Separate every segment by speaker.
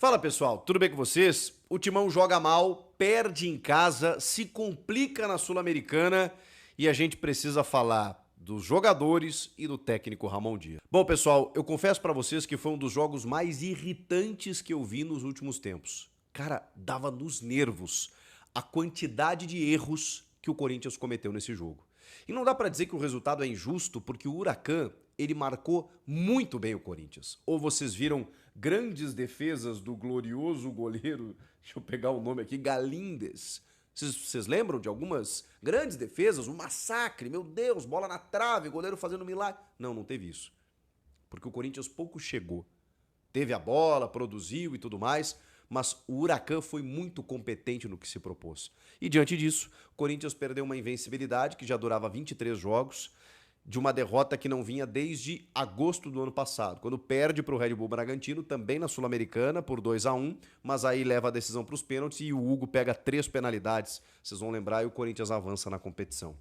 Speaker 1: Fala pessoal, tudo bem com vocês? O Timão joga mal, perde em casa, se complica na Sul-Americana e a gente precisa falar dos jogadores e do técnico Ramon Dias. Bom pessoal, eu confesso pra vocês que foi um dos jogos mais irritantes que eu vi nos últimos tempos. Cara, dava nos nervos a quantidade de erros que o Corinthians cometeu nesse jogo. E não dá pra dizer que o resultado é injusto, porque o Huracan, ele marcou muito bem o Corinthians. Ou vocês viram grandes defesas do glorioso goleiro, deixa eu pegar o nome aqui, Galíndez. Vocês lembram de algumas grandes defesas? Um massacre, meu Deus, bola na trave, goleiro fazendo milagre. Não, não teve isso. Porque o Corinthians pouco chegou. Teve a bola, produziu e tudo mais, mas o Huracan foi muito competente no que se propôs. E diante disso, o Corinthians perdeu uma invencibilidade que já durava 23 jogos, de uma derrota que não vinha desde agosto do ano passado, quando perde para o Red Bull Bragantino, também na Sul-Americana, por 2-1, mas aí leva a decisão para os pênaltis e o Hugo pega 3 penalidades, vocês vão lembrar, e o Corinthians avança na competição.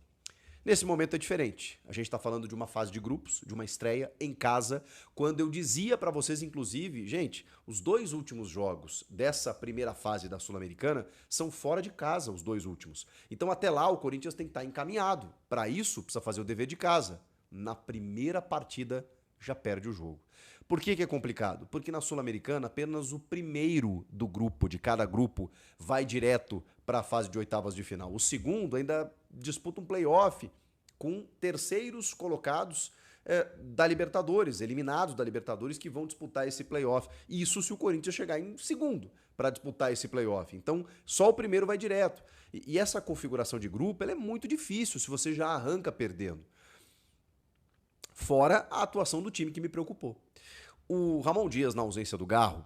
Speaker 1: Nesse momento é diferente. A gente está falando de uma fase de grupos, de uma estreia em casa, quando eu dizia para vocês, inclusive, gente, os 2 últimos jogos dessa primeira fase da Sul-Americana são fora de casa, os 2 últimos. Então até lá o Corinthians tem que estar encaminhado. Para isso precisa fazer o dever de casa. Na primeira partida já perde o jogo. Por que é complicado? Porque na Sul-Americana apenas o primeiro do grupo, de cada grupo, vai direto para a fase de oitavas de final. O segundo ainda disputa um playoff com terceiros colocados da Libertadores, eliminados da Libertadores, que vão disputar esse playoff. Isso se o Corinthians chegar em segundo para disputar esse playoff. Então, só o primeiro vai direto. E essa configuração de grupo ela é muito difícil se você já arranca perdendo. Fora a atuação do time que me preocupou. O Ramon Dias, na ausência do Garro,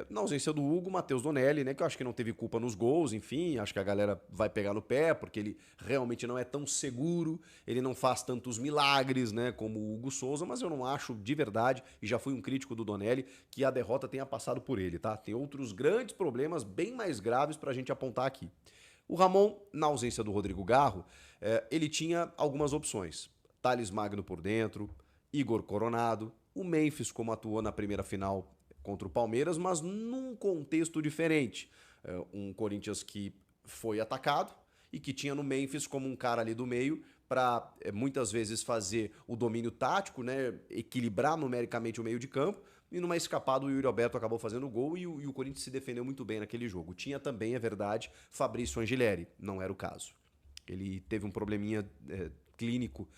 Speaker 1: na ausência do Hugo, Matheus Donelli, né, que eu acho que não teve culpa nos gols, enfim, acho que a galera vai pegar no pé, porque ele realmente não é tão seguro, ele não faz tantos milagres, né, como o Hugo Souza, mas eu não acho de verdade, e já fui um crítico do Donelli, que a derrota tenha passado por ele, tá? Tem outros grandes problemas bem mais graves pra gente apontar aqui. O Ramon, na ausência do Rodrigo Garro, ele tinha algumas opções. Thales Magno por dentro, Igor Coronado, o Memphis como atuou na primeira final contra o Palmeiras, mas num contexto diferente. Um Corinthians que foi atacado e que tinha no Memphis como um cara ali do meio para muitas vezes fazer o domínio tático, né, equilibrar numericamente o meio de campo, e numa escapada o Yuri Alberto acabou fazendo o gol e o Corinthians se defendeu muito bem naquele jogo. Tinha também, é verdade, Fabrício Angileri, não era o caso. Ele teve um probleminha clínico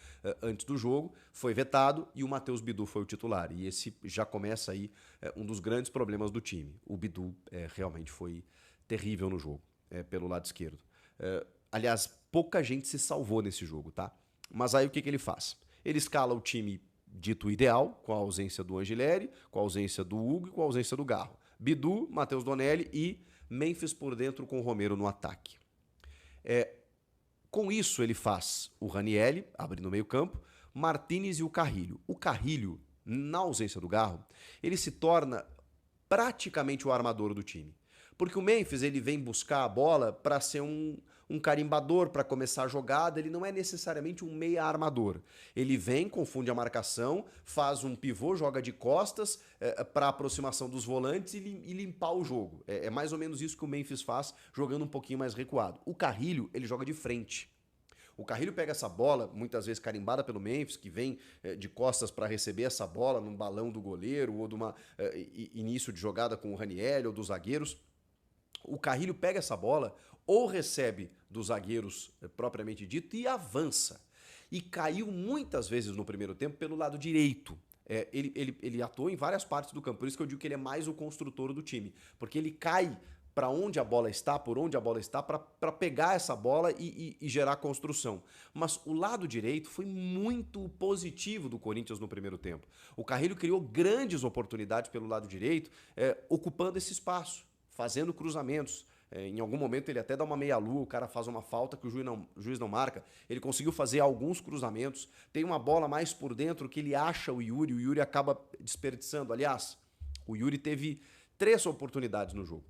Speaker 1: antes do jogo, foi vetado e o Matheus Bidu foi o titular. E esse já começa aí um dos grandes problemas do time. O Bidu realmente foi terrível no jogo, pelo lado esquerdo. Aliás, pouca gente se salvou nesse jogo, tá? Mas aí o que ele faz? Ele escala o time dito ideal, com a ausência do Angileri, com a ausência do Hugo e com a ausência do Garro. Bidu, Matheus Donelli e Memphis por dentro com o Romero no ataque. Com isso, ele faz o Ranieri, abrindo o meio campo, Martínez e o Carrilho. O Carrilho, na ausência do Garro, ele se torna praticamente o armador do time. Porque o Memphis ele vem buscar a bola para ser um carimbador, para começar a jogada, ele não é necessariamente um meia armador. Ele vem, confunde a marcação, faz um pivô, joga de costas para aproximação dos volantes e limpar o jogo. É mais ou menos isso que o Memphis faz, jogando um pouquinho mais recuado. O Carrilho, ele joga de frente. O Carrilho pega essa bola, muitas vezes carimbada pelo Memphis, que vem de costas para receber essa bola num balão do goleiro ou de uma início de jogada com o Ranieri ou dos zagueiros. O Carrilho pega essa bola ou recebe dos zagueiros propriamente dito e avança. E caiu muitas vezes no primeiro tempo pelo lado direito. Ele atuou em várias partes do campo, por isso que eu digo que ele é mais o construtor do time. Porque ele cai para onde a bola está, por onde a bola está, para pegar essa bola e gerar construção. Mas o lado direito foi muito positivo do Corinthians no primeiro tempo. O Carrilho criou grandes oportunidades pelo lado direito, ocupando esse espaço, fazendo cruzamentos. Em algum momento ele até dá uma meia-lua, o cara faz uma falta que o juiz não marca. Ele conseguiu fazer alguns cruzamentos. Tem uma bola mais por dentro que ele acha o Yuri acaba desperdiçando. Aliás, o Yuri teve 3 oportunidades no jogo.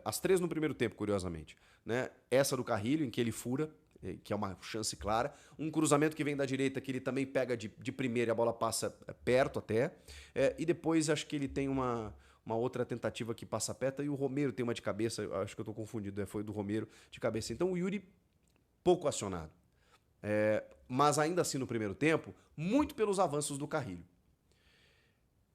Speaker 1: As 3 no primeiro tempo, curiosamente. Né? Essa do Carrilho, em que ele fura, que é uma chance clara. Um cruzamento que vem da direita, que ele também pega de primeira e a bola passa perto até. E depois acho que ele tem uma uma outra tentativa que passa a peta, e o Romero tem uma de cabeça, acho que eu estou confundido, foi do Romero de cabeça. Então o Yuri pouco acionado. Mas ainda assim no primeiro tempo, muito pelos avanços do Carrilho.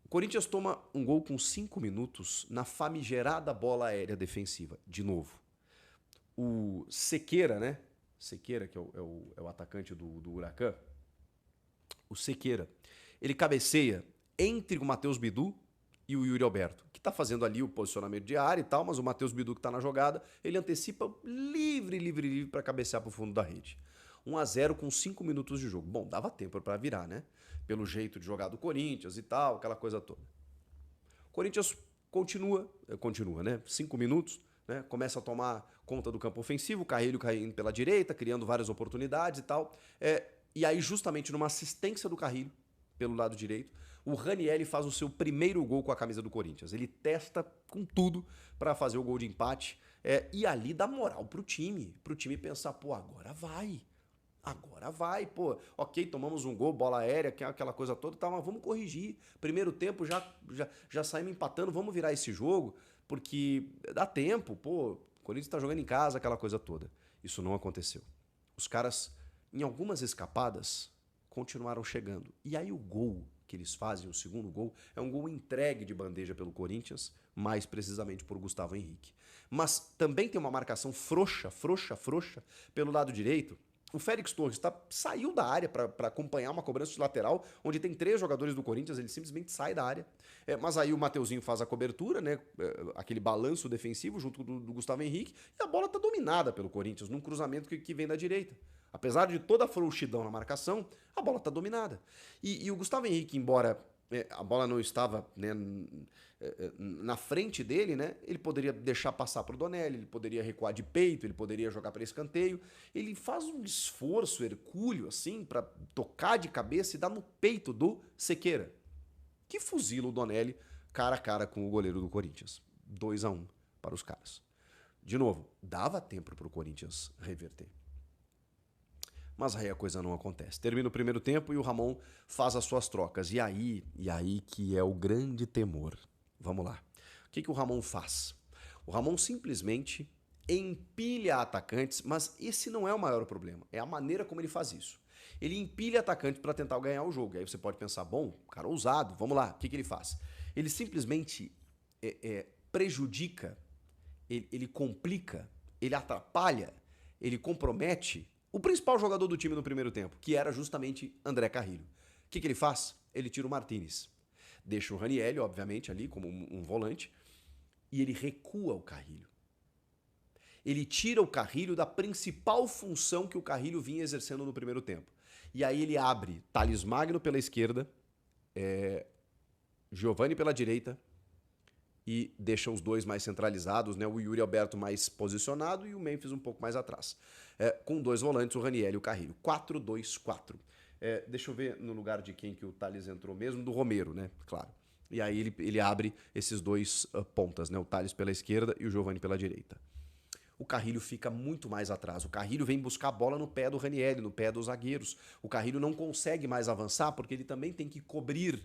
Speaker 1: O Corinthians toma um gol com 5 minutos na famigerada bola aérea defensiva, de novo. O Sequeira, né? Sequeira, que é o atacante do Huracan, o Sequeira, ele cabeceia entre o Matheus Bidu e o Yuri Alberto, que tá fazendo ali o posicionamento de área e tal, mas o Matheus Bidu que tá na jogada, ele antecipa livre para cabecear pro fundo da rede. 1-0 com 5 minutos de jogo. Bom, dava tempo para virar, né? Pelo jeito de jogar do Corinthians e tal, aquela coisa toda. O Corinthians continua, né? 5 minutos, né? Começa a tomar conta do campo ofensivo, o Carrilho caindo pela direita, criando várias oportunidades e tal. E aí, justamente numa assistência do Carrilho, pelo lado direito, o Ranieri faz o seu primeiro gol com a camisa do Corinthians. Ele testa com tudo para fazer o gol de empate. E ali dá moral pro time pensar, pô, agora vai, pô. Ok, tomamos um gol, bola aérea, aquela coisa toda, tá, mas vamos corrigir. Primeiro tempo já saímos empatando, vamos virar esse jogo, porque dá tempo, pô. O Corinthians tá jogando em casa, aquela coisa toda. Isso não aconteceu. Os caras, em algumas escapadas, continuaram chegando. E aí o gol que eles fazem, o segundo gol, é um gol entregue de bandeja pelo Corinthians, mais precisamente por Gustavo Henrique. Mas também tem uma marcação frouxa pelo lado direito. O Félix Torres saiu da área para acompanhar uma cobrança de lateral, onde tem 3 jogadores do Corinthians, ele simplesmente sai da área. Mas aí o Mateuzinho faz a cobertura, né? Aquele balanço defensivo junto do Gustavo Henrique, e a bola tá dominada pelo Corinthians, num cruzamento que vem da direita. Apesar de toda a frouxidão na marcação, a bola tá dominada. E o Gustavo Henrique, embora a bola não estava, né, na frente dele, né, ele poderia deixar passar para o Donelli, ele poderia recuar de peito, ele poderia jogar para escanteio. Ele faz um esforço hercúleo assim para tocar de cabeça e dar no peito do Sequeira, que fuzila o Donelli cara a cara com o goleiro do Corinthians. 2-1 para os caras. De novo, dava tempo para o Corinthians reverter. Mas aí a coisa não acontece. Termina o primeiro tempo e o Ramon faz as suas trocas. E aí que é o grande temor. Vamos lá. O que o Ramon faz? O Ramon simplesmente empilha atacantes, mas esse não é o maior problema. É a maneira como ele faz isso. Ele empilha atacantes para tentar ganhar o jogo. E aí você pode pensar, bom, cara ousado, vamos lá. O que ele faz? Ele simplesmente prejudica, ele complica, ele atrapalha, ele compromete o principal jogador do time no primeiro tempo, que era justamente André Carrilho. O que ele faz? Ele tira o Martínez. Deixa o Ranieri, obviamente, ali como um volante, e ele recua o Carrilho. Ele tira o Carrilho da principal função que o Carrilho vinha exercendo no primeiro tempo. E aí ele abre Thales Magno pela esquerda, Giovani pela direita, e deixa os dois mais centralizados, né? O Yuri Alberto mais posicionado e o Memphis um pouco mais atrás. Com 2 volantes, o Ranieri e o Carrilho. 4-2-4. Deixa eu ver no lugar de quem que o Thales entrou mesmo, do Romero, né? Claro. E aí ele abre esses 2 pontas, né? O Thales pela esquerda e o Giovani pela direita. O Carrilho fica muito mais atrás. O Carrilho vem buscar a bola no pé do Ranieri, no pé dos zagueiros. O Carrilho não consegue mais avançar porque ele também tem que cobrir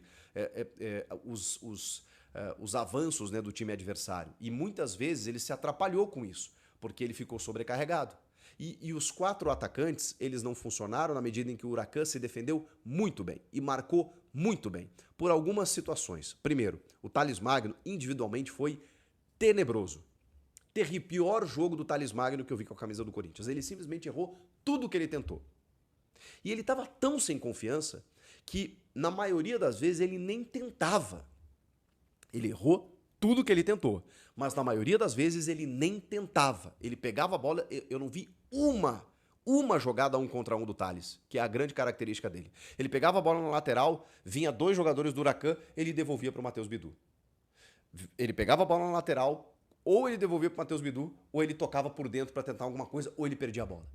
Speaker 1: os avanços, né, do time adversário. E muitas vezes ele se atrapalhou com isso, porque ele ficou sobrecarregado. E os 4 atacantes, eles não funcionaram na medida em que o Huracan se defendeu muito bem e marcou muito bem, por algumas situações. Primeiro, o Thales Magno individualmente foi tenebroso. Pior jogo do Thales Magno que eu vi com a camisa do Corinthians. Ele simplesmente errou tudo que ele tentou. E ele estava tão sem confiança que, na maioria das vezes, ele nem tentava. Ele errou tudo que ele tentou, mas na maioria das vezes ele nem tentava. Ele pegava a bola, eu não vi uma jogada 1 contra 1 do Thales, que é a grande característica dele. Ele pegava a bola na lateral, vinha 2 jogadores do Huracan, ele devolvia para o Matheus Bidu. Ele pegava a bola na lateral, ou ele devolvia para o Matheus Bidu, ou ele tocava por dentro para tentar alguma coisa, ou ele perdia a bola.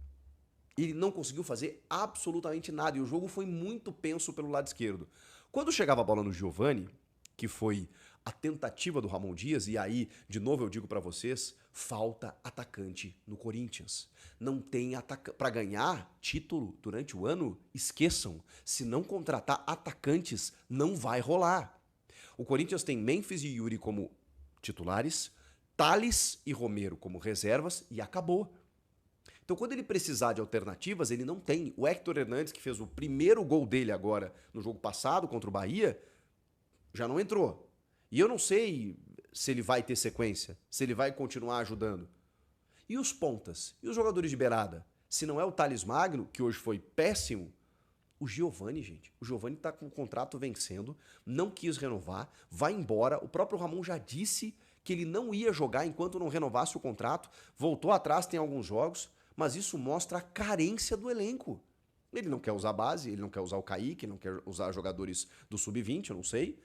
Speaker 1: Ele não conseguiu fazer absolutamente nada, e o jogo foi muito penso pelo lado esquerdo. Quando chegava a bola no Giovani, que foi a tentativa do Ramon Dias, e aí, de novo eu digo para vocês, falta atacante no Corinthians. Não tem atacante. Para ganhar título durante o ano, esqueçam. Se não contratar atacantes, não vai rolar. O Corinthians tem Memphis e Yuri como titulares, Tales e Romero como reservas e acabou. Então, quando ele precisar de alternativas, ele não tem. O Héctor Hernandes, que fez o primeiro gol dele agora no jogo passado contra o Bahia, já não entrou. E eu não sei se ele vai ter sequência, se ele vai continuar ajudando. E os pontas? E os jogadores de beirada? Se não é o Thales Magno, que hoje foi péssimo, o Giovani, gente. O Giovani tá com o contrato vencendo, não quis renovar, vai embora. O próprio Ramon já disse que ele não ia jogar enquanto não renovasse o contrato, voltou atrás, tem alguns jogos, mas isso mostra a carência do elenco. Ele não quer usar a base, ele não quer usar o Kaique, não quer usar jogadores do Sub-20, eu não sei,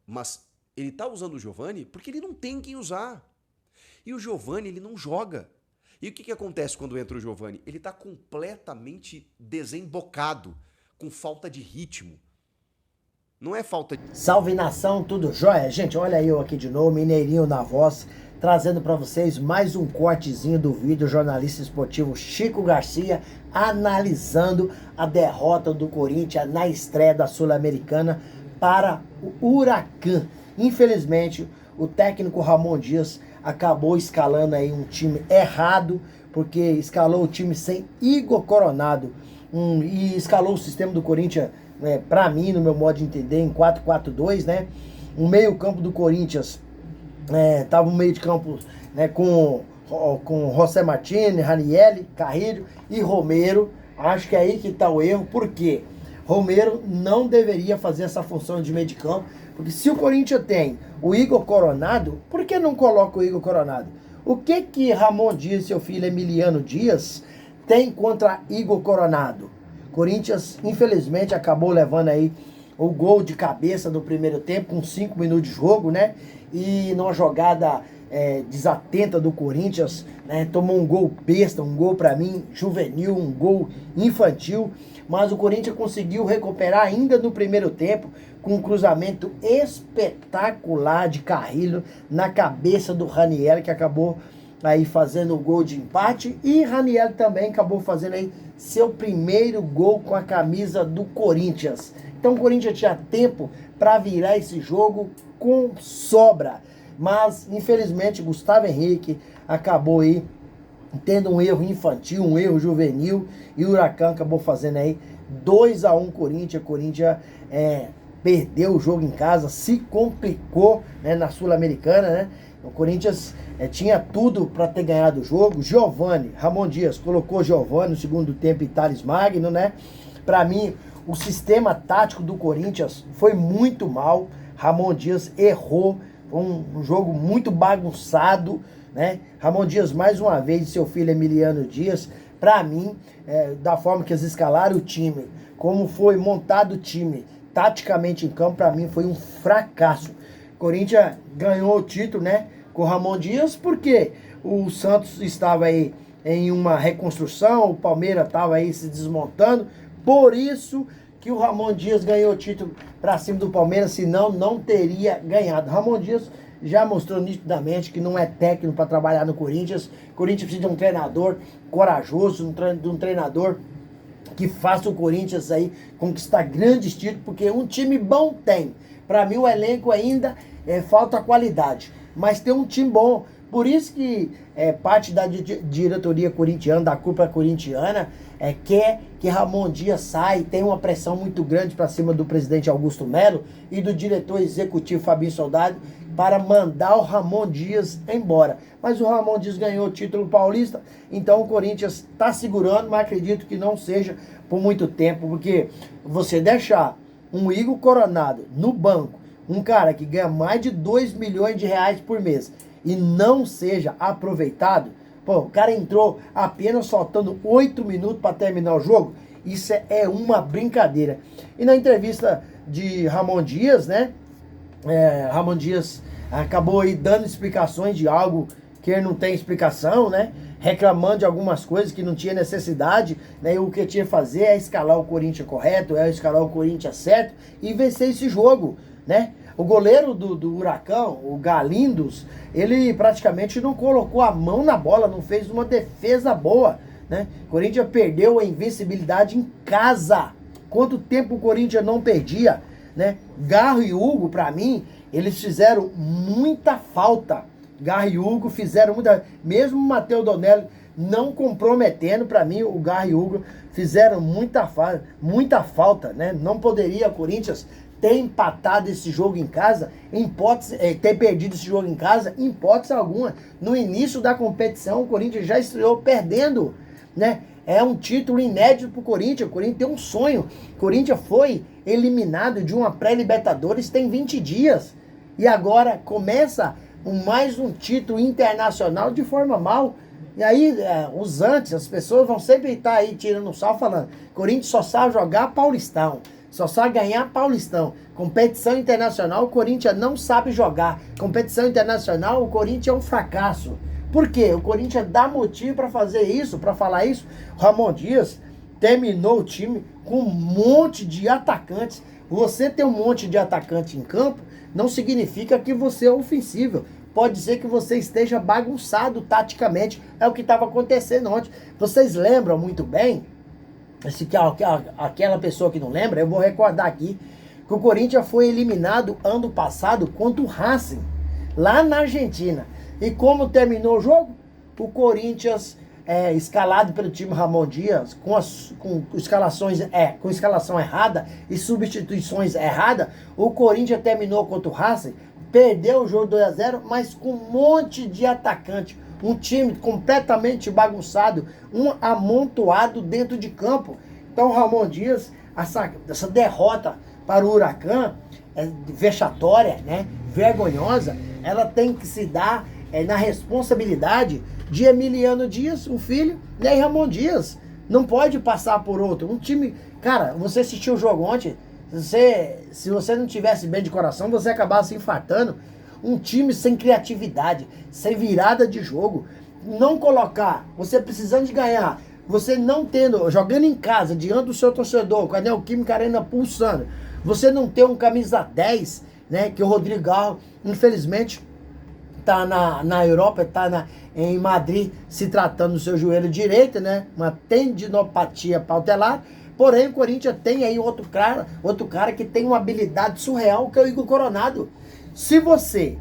Speaker 1: mas ele tá usando o Giovani porque ele não tem quem usar. E o Giovani, ele não joga. E o que acontece quando entra o Giovani? Ele tá completamente desembocado, com falta de ritmo. Não é falta de...
Speaker 2: Salve nação, tudo jóia? Gente, olha eu aqui de novo, Mineirinho na voz, trazendo para vocês mais um cortezinho do vídeo jornalista esportivo Chico Garcia, analisando a derrota do Corinthians na estreia da Sul-Americana para o Huracan. Infelizmente, o técnico Ramon Dias acabou escalando aí um time errado, porque escalou o time sem Igor Coronado e escalou o sistema do Corinthians, para mim, no meu modo de entender, em 4-4-2, né? O meio campo do Corinthians tava um meio de campo, né, com José Martínez, Ranieri, Carrilho e Romero. Acho que é aí que tá o erro, porque Romero não deveria fazer essa função de meio de campo, porque se o Corinthians tem o Igor Coronado, por que não coloca o Igor Coronado? O que Ramon Dias e seu filho Emiliano Dias tem contra Igor Coronado? Corinthians, infelizmente, acabou levando aí o gol de cabeça no primeiro tempo, com 5 minutos de jogo, né? E numa jogada desatenta do Corinthians, né? Tomou um gol besta, um gol pra mim juvenil, um gol infantil. Mas o Corinthians conseguiu recuperar ainda no primeiro tempo, com um cruzamento espetacular de Carrilho na cabeça do Ranieri, que acabou aí fazendo o gol de empate, e Ranieri também acabou fazendo aí seu primeiro gol com a camisa do Corinthians. Então o Corinthians tinha tempo para virar esse jogo com sobra, mas infelizmente Gustavo Henrique acabou aí tendo um erro infantil, um erro juvenil, e o Huracan acabou fazendo aí 2-1 Corinthians. Corinthians perdeu o jogo em casa, se complicou, né, na Sul-Americana, né? O Corinthians tinha tudo para ter ganhado o jogo. Giovani, Ramon Dias colocou Giovani no segundo tempo e Thales Magno, né? Para mim, o sistema tático do Corinthians foi muito mal. Ramon Dias errou, foi um jogo muito bagunçado, né? Ramon Dias, mais uma vez, seu filho Emiliano Dias, para mim, da forma que eles escalaram o time, como foi montado o time taticamente em campo, para mim foi um fracasso. Corinthians ganhou o título, né, com o Ramon Dias, porque o Santos estava aí em uma reconstrução, o Palmeiras estava aí se desmontando, por isso que o Ramon Dias ganhou o título para cima do Palmeiras, senão não teria ganhado. Ramon Dias já mostrou nitidamente que não é técnico para trabalhar no Corinthians. O Corinthians precisa de um treinador corajoso, de um treinador que faça o Corinthians aí conquistar grandes títulos, porque um time bom tem. Para mim o elenco ainda falta qualidade, mas tem um time bom. Por isso que parte da diretoria corintiana, da cúpula corintiana, quer que Ramon Dias saia, tem uma pressão muito grande para cima do presidente Augusto Melo e do diretor executivo Fabinho Soldado para mandar o Ramon Dias embora. Mas o Ramon Dias ganhou o título paulista, então o Corinthians está segurando, mas acredito que não seja por muito tempo, porque você deixar um Igor Coronado no banco, um cara que ganha mais de 2 milhões de reais por mês, e não seja aproveitado, pô, o cara entrou apenas faltando 8 minutos para terminar o jogo, isso é uma brincadeira. E na entrevista de Ramon Dias, né, Ramon Dias acabou aí dando explicações de algo que ele não tem explicação, né, reclamando de algumas coisas que não tinha necessidade, né, e o que tinha que fazer é escalar o Corinthians correto, escalar o Corinthians certo e vencer esse jogo, né. O goleiro do Huracão, o Galindos, ele praticamente não colocou a mão na bola, não fez uma defesa boa, né? O Corinthians perdeu a invencibilidade em casa. Quanto tempo o Corinthians não perdia, né? Garro e Hugo, pra mim, Eles fizeram muita falta. Garra e Hugo fizeram muita... Mesmo o Matheus Donelli não comprometendo, para mim, o Garra e Hugo fizeram muita falta, né? Não poderia o Corinthians ter empatado esse jogo em casa, ter perdido esse jogo em casa, em hipótese alguma. No início da competição, o Corinthians já estreou perdendo, né? É um título inédito pro Corinthians. O Corinthians tem um sonho. O Corinthians foi eliminado de uma pré-Libertadores tem 20 dias. E agora começa mais um título internacional de forma mal. E aí, as pessoas vão sempre estar aí tirando o sal falando: Corinthians só sabe jogar Paulistão, só sabe ganhar Paulistão. Competição internacional, o Corinthians não sabe jogar. Competição internacional, o Corinthians é um fracasso. Por quê? O Corinthians dá motivo para fazer isso, para falar isso. Ramon Dias terminou o time com um monte de atacantes. Você ter um monte de atacante em campo não significa que você é ofensível. Pode ser que você esteja bagunçado taticamente. É o que estava acontecendo ontem. Vocês lembram muito bem? Aquela pessoa que não lembra, eu vou recordar aqui, que o Corinthians foi eliminado ano passado contra o Racing, lá na Argentina. E como terminou o jogo? O Corinthians, escalado pelo time Ramon Dias, com escalação errada e substituições erradas, o Corinthians terminou contra o Racing, perdeu o jogo 2-0, mas com um monte de atacante. Um time completamente bagunçado, um amontoado dentro de campo. Então, Ramon Dias, essa derrota para o Huracan, vexatória, né, vergonhosa, ela tem que se dar na responsabilidade de Emiliano Dias, o filho, né, e Ramon Dias. Não pode passar por outro. Um time... Cara, você assistiu o jogo ontem, se você não tivesse bem de coração, você acabava se infartando. Um time sem criatividade, sem virada de jogo. Não colocar, você precisando de ganhar, você não tendo, jogando em casa, diante do seu torcedor, com a Neoquímica Arena pulsando, você não ter um camisa 10, né, que o Rodrigo Garro, infelizmente, tá na Europa, tá em Madrid, se tratando do seu joelho direito, né, uma tendinopatia pautelar. Porém, o Corinthians tem aí outro cara que tem uma habilidade surreal, que é o Igor Coronado. Se você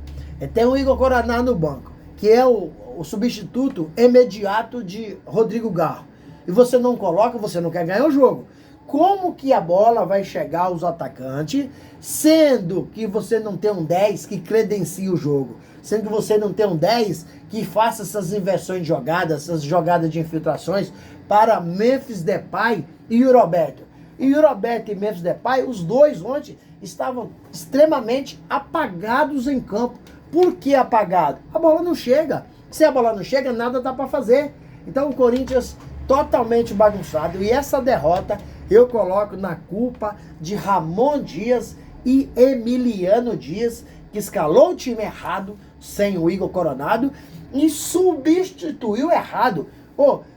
Speaker 2: tem o Igor Coronado no banco, que é o substituto imediato de Rodrigo Garro, e você não coloca, você não quer ganhar o jogo. Como que a bola vai chegar aos atacantes, sendo que você não tem um 10 que credencie o jogo? Sendo que você não tem um 10 que faça essas inversões de jogadas, essas jogadas de infiltrações para Memphis Depay e Yuri Alberto. E Yuri Alberto e Memphis Depay, os dois ontem estavam extremamente apagados em campo. Por que apagado? A bola não chega. Se a bola não chega, nada dá para fazer. Então o Corinthians totalmente bagunçado. E essa derrota eu coloco na culpa de Ramon Dias e Emiliano Dias, que escalou o time errado, sem o Igor Coronado, e substituiu errado.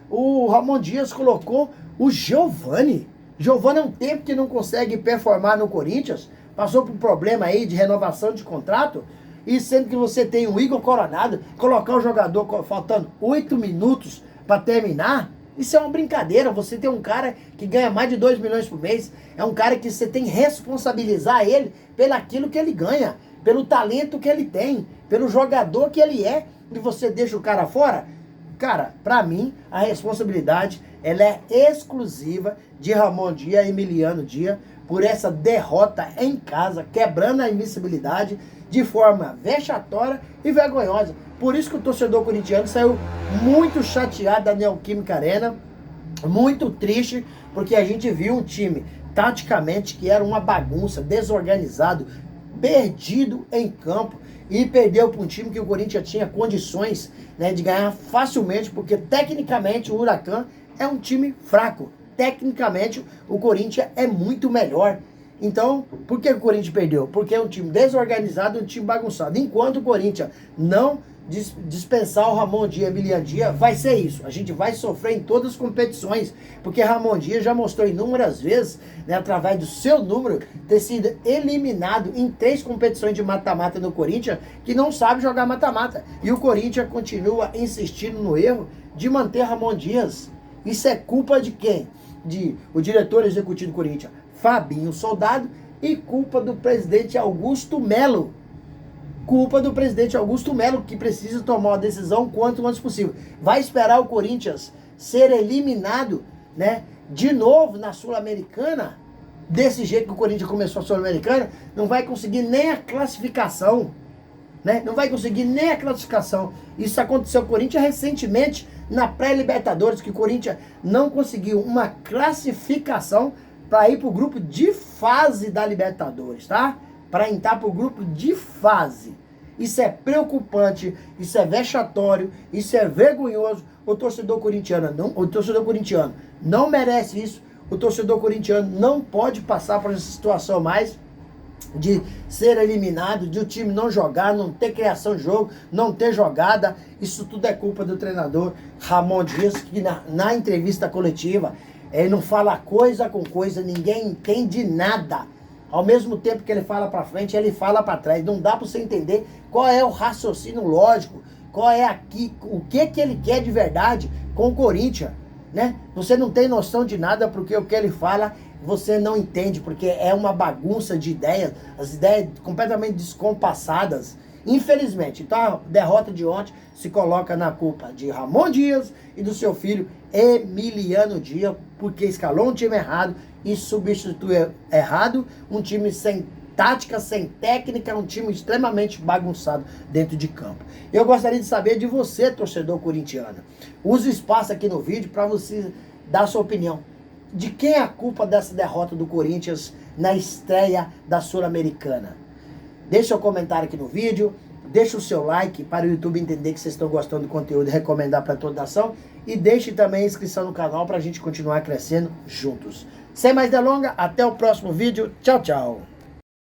Speaker 2: O Ramon Dias colocou o Giovani. Giovani é um tempo que não consegue performar no Corinthians, passou por um problema aí de renovação de contrato, e sendo que você tem o Igor Coronado, colocar o jogador faltando 8 minutos para terminar, isso é uma brincadeira. Você tem um cara que ganha mais de 2 milhões por mês, é um cara que você tem que responsabilizar ele pelaquilo que ele ganha, pelo talento que ele tem, pelo jogador que ele é, e você deixa o cara fora. Cara, pra mim, a responsabilidade ela é exclusiva de Ramon Dias e Emiliano Dias por essa derrota em casa, quebrando a invencibilidade de forma vexatória e vergonhosa. Por isso que o torcedor corintiano saiu muito chateado da Neoquímica Arena, muito triste, porque a gente viu um time taticamente que era uma bagunça, desorganizado, perdido em campo, e perdeu para um time que o Corinthians tinha condições, né, de ganhar facilmente, porque tecnicamente o Huracan é um time fraco. Tecnicamente o Corinthians é muito melhor. Então, por que o Corinthians perdeu? Porque é um time desorganizado, um time bagunçado. Enquanto o Corinthians não dispensar o Ramon Dias e Emiliano Dias, vai ser isso. A gente vai sofrer em todas as competições, porque Ramon Dias já mostrou inúmeras vezes, né, através do seu número, ter sido eliminado em 3 competições de mata-mata no Corinthians, que não sabe jogar mata-mata. E o Corinthians continua insistindo no erro de manter Ramon Dias. Isso é culpa de quem? O diretor executivo do Corinthians, Fabinho Soldado, e culpa do presidente Augusto Melo. culpa do presidente Augusto Melo, que precisa tomar uma decisão quanto antes possível. Vai esperar o Corinthians ser eliminado, né, de novo na Sul-Americana, desse jeito que o Corinthians começou a Sul-Americana, não vai conseguir nem a classificação, né? Não vai conseguir nem a classificação. Isso aconteceu com o Corinthians recentemente na pré-Libertadores, que o Corinthians não conseguiu uma classificação para ir para o grupo de fase da Libertadores, tá? Para entrar para o grupo de fase. Isso é preocupante, isso é vexatório, isso é vergonhoso. O torcedor corintiano não merece isso. O torcedor corintiano não pode passar por essa situação mais de ser eliminado, de o time não jogar, não ter criação de jogo, não ter jogada. Isso tudo é culpa do treinador Ramon Dias, que na entrevista coletiva ele não fala coisa com coisa, ninguém entende nada. Ao mesmo tempo que ele fala para frente, ele fala para trás. Não dá para você entender qual é o raciocínio lógico, qual é aqui, o que ele quer de verdade com o Corinthians, né? Você não tem noção de nada, porque o que ele fala você não entende, porque é uma bagunça de ideias, as ideias completamente descompassadas, infelizmente. Então a derrota de ontem se coloca na culpa de Ramon Dias e do seu filho Emiliano Dias, porque escalou um time errado e substituiu errado, um time sem tática, sem técnica, um time extremamente bagunçado dentro de campo. Eu gostaria de saber de você, torcedor corintiano. Use o espaço aqui no vídeo para você dar a sua opinião. De quem é a culpa dessa derrota do Corinthians na estreia da Sul-Americana? Deixa seu comentário aqui no vídeo, deixa o seu like para o YouTube entender que vocês estão gostando do conteúdo e recomendar para toda a nação. E deixe também a inscrição no canal para a gente continuar crescendo juntos. Sem mais delongas, até o próximo vídeo. Tchau, tchau.